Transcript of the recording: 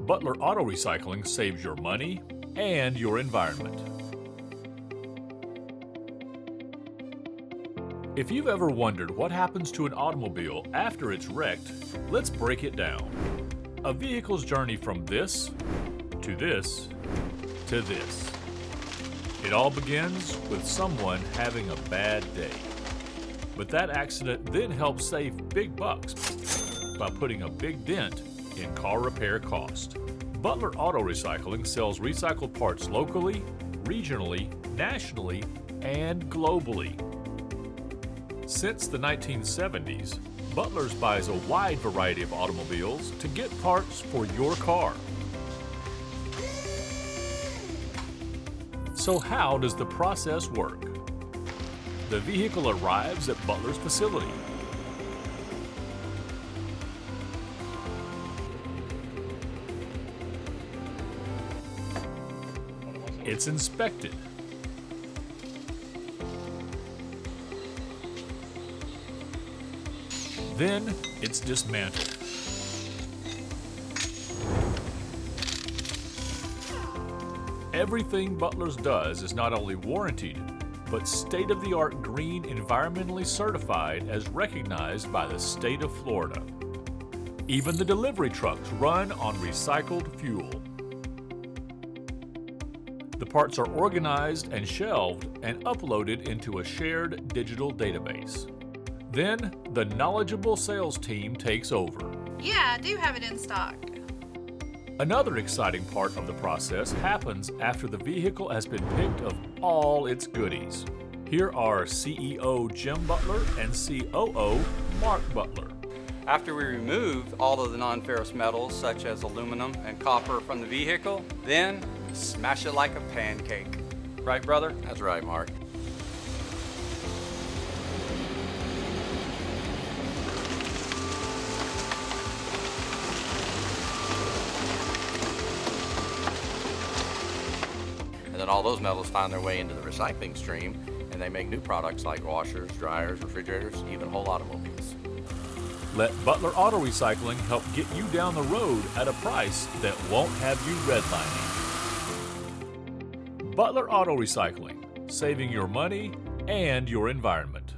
Butler Auto Recycling saves your money and your environment. If you've ever wondered what happens to an automobile after it's wrecked, let's break it down. A vehicle's journey from this to this to this. It all begins with someone having a bad day. But that accident then helps save big bucks by putting a big dent in car repair cost. Butler Auto Recycling sells recycled parts locally, regionally, nationally, and globally. Since the 1970s, Butler's buys a wide variety of automobiles to get parts for your car. So how does the process work? The vehicle arrives at Butler's facility. It's inspected. Then it's dismantled. Everything Butler's does is not only warranted, but state-of-the-art green environmentally certified as recognized by the state of Florida. Even the delivery trucks run on recycled fuel. The parts are organized and shelved and uploaded into a shared digital database. Then, the knowledgeable sales team takes over. Yeah, I do have it in stock. Another exciting part of the process happens after the vehicle has been picked of all its goodies. Here are CEO Jim Butler and COO Mark Butler. After we remove all of the non-ferrous metals such as aluminum and copper from the vehicle, then smash it like a pancake. Right, brother? That's right, Mark. And then all those metals find their way into the recycling stream, and they make new products like washers, dryers, refrigerators, even whole automobiles. Let Butler Auto Recycling help get you down the road at a price that won't have you redlining. Butler Auto Recycling, saving your money and your environment.